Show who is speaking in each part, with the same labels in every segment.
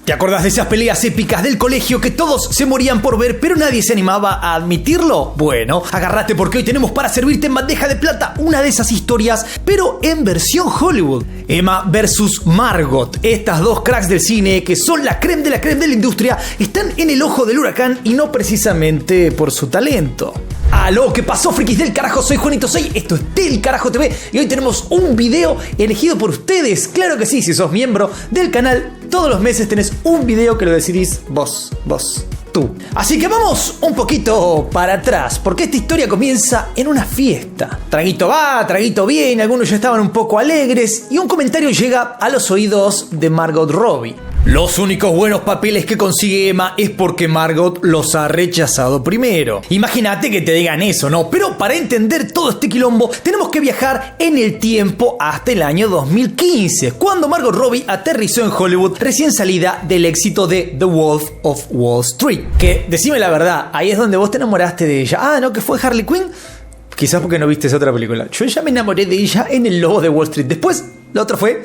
Speaker 1: ¿Te acordás de esas peleas épicas del colegio que todos se morían por ver, pero nadie se animaba a admitirlo? Bueno, agárrate porque hoy tenemos para servirte en bandeja de plata una de esas historias, pero en versión Hollywood. Emma versus Margot. Estas dos cracks del cine, que son la creme de la industria, están en el ojo del huracán y no precisamente por su talento. ¡Aló! ¿Qué pasó, frikis del carajo? Soy Juanito 6, esto es Del Carajo TV y hoy tenemos un video elegido por ustedes. Claro que sí, si sos miembro del canal, todos los meses tenés un video que lo decidís vos, tú. Así que vamos un poquito para atrás, porque esta historia comienza en una fiesta. Traguito va, traguito viene, algunos ya estaban un poco alegres y un comentario llega a los oídos de Margot Robbie. Los únicos buenos papeles que consigue Emma es porque Margot los ha rechazado primero. Imagínate que te digan eso, ¿no? Pero para entender todo este quilombo tenemos que viajar en el tiempo hasta el año 2015, cuando Margot Robbie aterrizó en Hollywood recién salida del éxito de The Wolf of Wall Street. Que, decime la verdad, ahí es donde vos te enamoraste de ella. Ah, ¿no? ¿Que fue Harley Quinn? Quizás porque no viste esa otra película. Yo ya me enamoré de ella en El Lobo de Wall Street. Después, la otra fue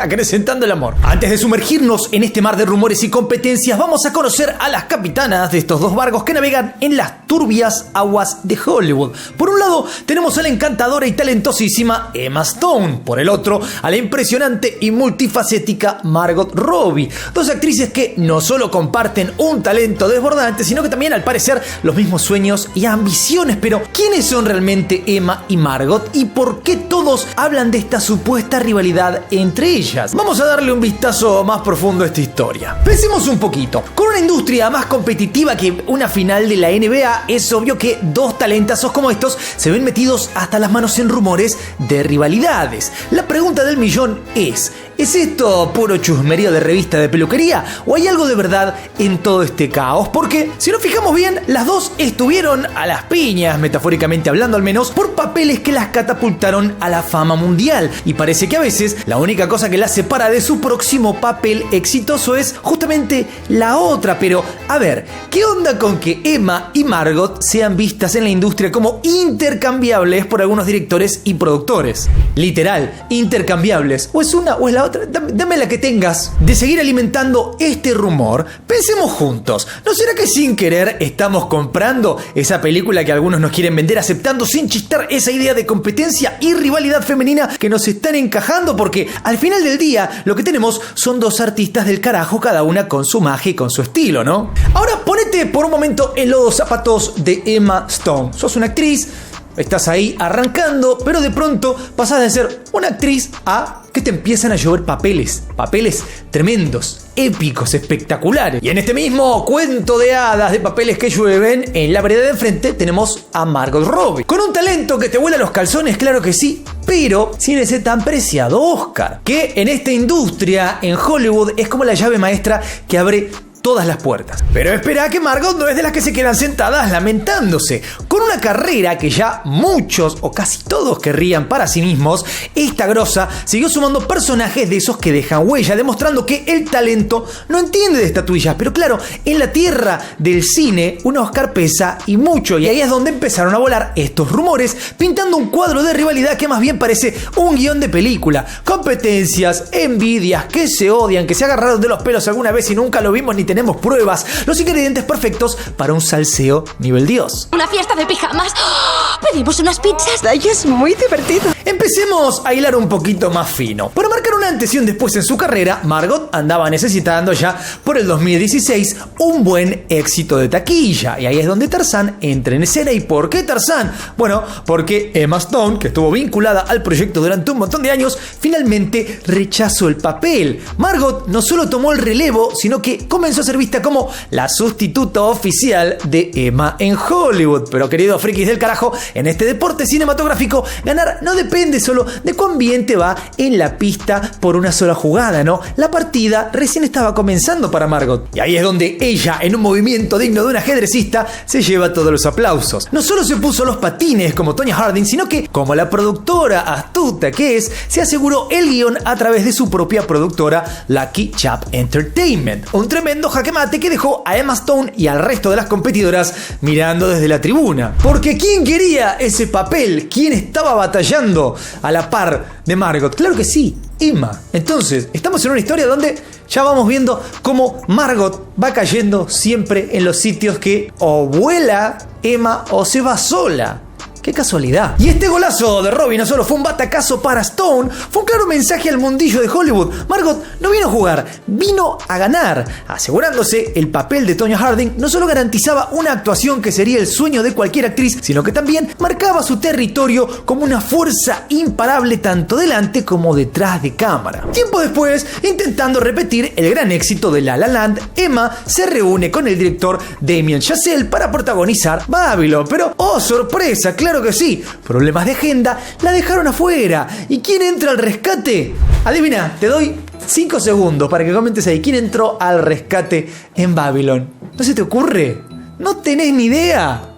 Speaker 1: acrecentando el amor. Antes de sumergirnos en este mar de rumores y competencias, vamos a conocer a las capitanas de estos dos barcos que navegan en las turbias aguas de Hollywood. Por un lado, tenemos a la encantadora y talentosísima Emma Stone. Por el otro, a la impresionante y multifacética Margot Robbie. Dos actrices que no solo comparten un talento desbordante, sino que también, al parecer, los mismos sueños y ambiciones. Pero, ¿quiénes son realmente Emma y Margot? ¿Y por qué todos hablan de esta supuesta rivalidad entre ellas? Vamos a darle un vistazo más profundo a esta historia. Pensemos un poquito. Con una industria más competitiva que una final de la NBA, es obvio que dos talentazos como estos se ven metidos hasta las manos en rumores de rivalidades. La pregunta del millón ¿es esto puro chusmerío de revista de peluquería o hay algo de verdad en todo este caos? Porque, si nos fijamos bien, las dos estuvieron a las piñas, metafóricamente hablando al menos, por papeles que las catapultaron a la fama mundial. Y parece que a veces la única cosa que las separa de su próximo papel exitoso es justamente la otra. Pero, a ver, ¿qué onda con que Emma y Margot sean vistas en la industria como intercambiables por algunos directores y productores? Literal, intercambiables. O es una o es la otra. Dame la que tengas. De seguir alimentando este rumor, pensemos juntos. ¿No será que sin querer estamos comprando esa película que algunos nos quieren vender, aceptando sin chistar esa idea de competencia y rivalidad femenina que nos están encajando? Porque al final del día lo que tenemos son dos artistas del carajo, cada una con su magia y con su estilo, ¿no? Ahora ponete por un momento en los zapatos de Emma Stone. Sos una actriz, estás ahí arrancando, pero de pronto pasás de ser una actriz a que te empiezan a llover papeles tremendos, épicos, espectaculares. Y en este mismo cuento de hadas de papeles que llueven, en la vereda de enfrente tenemos a Margot Robbie. Con un talento que te vuela los calzones, claro que sí, pero sin ese tan preciado Oscar, que en esta industria, en Hollywood, es como la llave maestra que abre todas las puertas. Pero espera que Margot no es de las que se quedan sentadas lamentándose. Con una carrera que ya muchos o casi todos querrían para sí mismos, esta grosa siguió sumando personajes de esos que dejan huella, demostrando que el talento no entiende de estatuillas. Pero claro, en la tierra del cine, un Oscar pesa y mucho, y ahí es donde empezaron a volar estos rumores, pintando un cuadro de rivalidad que más bien parece un guión de película. Competencias, envidias, que se odian, que se agarraron de los pelos alguna vez y nunca lo vimos ni tenemos pruebas, los ingredientes perfectos para un salseo nivel Dios.
Speaker 2: ¿Una fiesta de pijamas? ¡Oh! ¿Pedimos unas pizzas?
Speaker 3: Ay, es muy divertido.
Speaker 1: Empecemos a hilar un poquito más fino. Para marcar un antes y un después en su carrera, Margot andaba necesitando ya por el 2016 un buen éxito de taquilla. Y ahí es donde Tarzán entra en escena. ¿Y por qué Tarzán? Bueno, porque Emma Stone, que estuvo vinculada al proyecto durante un montón de años, finalmente rechazó el papel. Margot no solo tomó el relevo, sino que comenzó a ser vista como la sustituta oficial de Emma en Hollywood. Pero queridos frikis del carajo, en este deporte cinematográfico, ganar no depende solo de cuán bien te va en la pista por una sola jugada, ¿no? La partida recién estaba comenzando para Margot. Y ahí es donde ella, en un movimiento digno de un ajedrecista, se lleva todos los aplausos. No solo se puso los patines como Tonya Harding, sino que, como la productora astuta que es, se aseguró el guión a través de su propia productora Lucky Chap Entertainment. Un tremendo jaque mate que dejó a Emma Stone y al resto de las competidoras mirando desde la tribuna. Porque ¿quién quería ese papel? ¿Quién estaba batallando a la par de Margot? Claro que sí, Emma. Entonces, estamos en una historia donde ya vamos viendo cómo Margot va cayendo siempre en los sitios que o vuela Emma o se va sola. ¡Qué casualidad! Y este golazo de Robbie no solo fue un batacazo para Stone, fue un claro mensaje al mundillo de Hollywood. Margot no vino a jugar, vino a ganar. Asegurándose el papel de Tonya Harding no solo garantizaba una actuación que sería el sueño de cualquier actriz, sino que también marcaba su territorio como una fuerza imparable tanto delante como detrás de cámara. Tiempo después, intentando repetir el gran éxito de La La Land, Emma se reúne con el director Damien Chazelle para protagonizar Babylon. Pero, ¡oh sorpresa! ¡Claro que sí! Problemas de agenda la dejaron afuera. ¿Y quién entra al rescate? Adivina, te doy 5 segundos para que comentes ahí. ¿Quién entró al rescate en Babylon? ¿No se te ocurre? ¿No tenés ni idea?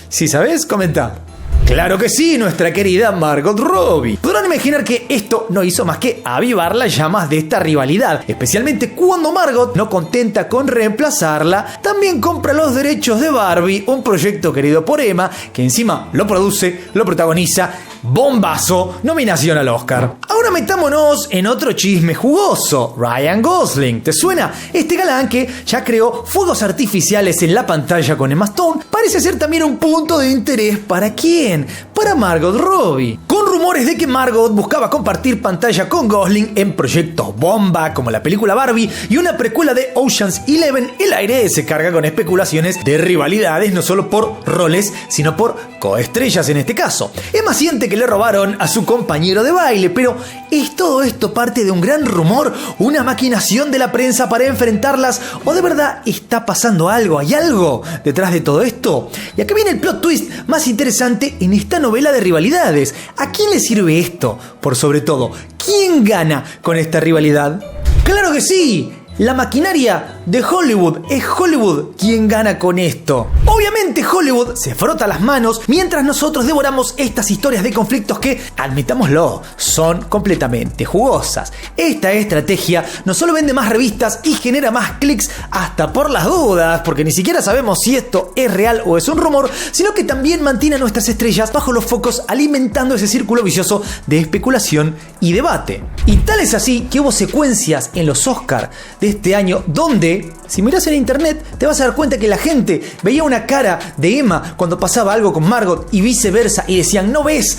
Speaker 1: Si sabés, comenta. ¡Claro que sí! Nuestra querida Margot Robbie. Podrán imaginar que esto no hizo más que avivar las llamas de esta rivalidad, especialmente cuando Margot, no contenta con reemplazarla, también compra los derechos de Barbie, un proyecto querido por Emma, que encima lo produce, lo protagoniza. ¡Bombazo! Nominación al Oscar. Ahora metámonos en otro chisme jugoso. Ryan Gosling. ¿Te suena? Este galán que ya creó fuegos artificiales en la pantalla con Emma Stone parece ser también un punto de interés. ¿Para quién? Para Margot Robbie. Con rumores de que Margot buscaba compartir pantalla con Gosling en proyectos bomba como la película Barbie y una precuela de Ocean's 11, el aire se carga con especulaciones de rivalidades no solo por roles, sino por coestrellas en este caso. Emma siente que le robaron a su compañero de baile, pero ¿es todo esto parte de un gran rumor? ¿Una maquinación de la prensa para enfrentarlas? ¿O de verdad está pasando algo? ¿Hay algo detrás de todo esto? Y acá viene el plot twist más interesante en esta novela de rivalidades. ¿A quién le sirve esto? Por sobre todo, ¿quién gana con esta rivalidad? ¡Claro que sí! La maquinaria de Hollywood. Es Hollywood quien gana con esto. Obviamente Hollywood se frota las manos mientras nosotros devoramos estas historias de conflictos que, admitámoslo, son completamente jugosas. Esta estrategia no solo vende más revistas y genera más clics hasta por las dudas, porque ni siquiera sabemos si esto es real o es un rumor, sino que también mantiene a nuestras estrellas bajo los focos, alimentando ese círculo vicioso de especulación y debate. Y tal es así que hubo secuencias en los Oscar de este año donde, si miras en internet, te vas a dar cuenta que la gente veía una cara de Emma cuando pasaba algo con Margot y viceversa y decían, ¿no ves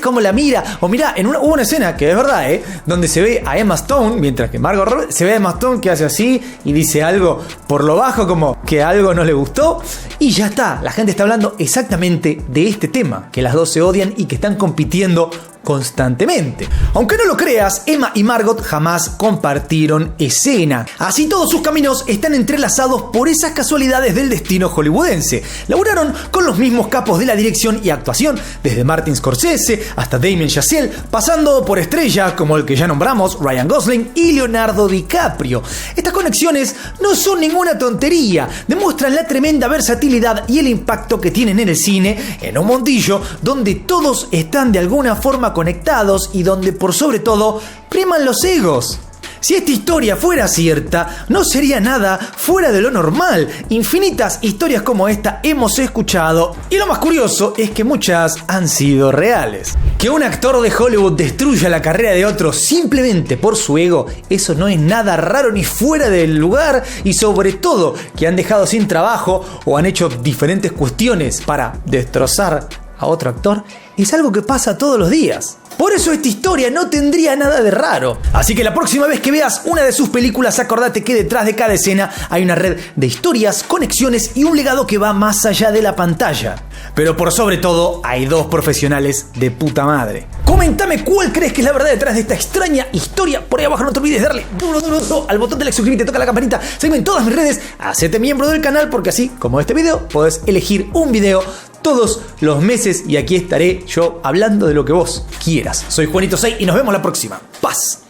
Speaker 1: cómo la mira? O mirá, hubo una escena que es verdad, donde se ve a Emma Stone, mientras que Margot Robbie se ve a Emma Stone que hace así y dice algo por lo bajo como que algo no le gustó y ya está. La gente está hablando exactamente de este tema, que las dos se odian y que están compitiendo constantemente. Aunque no lo creas, Emma y Margot jamás compartieron escena. Así todos sus caminos están entrelazados por esas casualidades del destino hollywoodense. Laburaron con los mismos capos de la dirección y actuación, desde Martin Scorsese hasta Damien Chazelle, pasando por estrellas como el que ya nombramos, Ryan Gosling y Leonardo DiCaprio. Estas conexiones no son ninguna tontería, demuestran la tremenda versatilidad y el impacto que tienen en el cine, en un mundillo donde todos están de alguna forma conectados y donde por sobre todo priman los egos. Si esta historia fuera cierta, no sería nada fuera de lo normal. Infinitas historias como esta hemos escuchado y lo más curioso es que muchas han sido reales. Que un actor de Hollywood destruya la carrera de otro simplemente por su ego, eso no es nada raro ni fuera del lugar, y sobre todo que han dejado sin trabajo o han hecho diferentes cuestiones para destrozar a otro actor, es algo que pasa todos los días. Por eso esta historia no tendría nada de raro. Así que la próxima vez que veas una de sus películas, acordate que detrás de cada escena hay una red de historias, conexiones y un legado que va más allá de la pantalla. Pero por sobre todo, hay dos profesionales de puta madre. Coméntame cuál crees que es la verdad detrás de esta extraña historia. Por ahí abajo no te olvides de darle duro al botón de like, suscribirte, toca la campanita, sígueme en todas mis redes, hacete miembro del canal porque así, como este video, podés elegir un video todos los meses y aquí estaré yo hablando de lo que vos quieras. Soy Juanito 6 y nos vemos la próxima. Paz.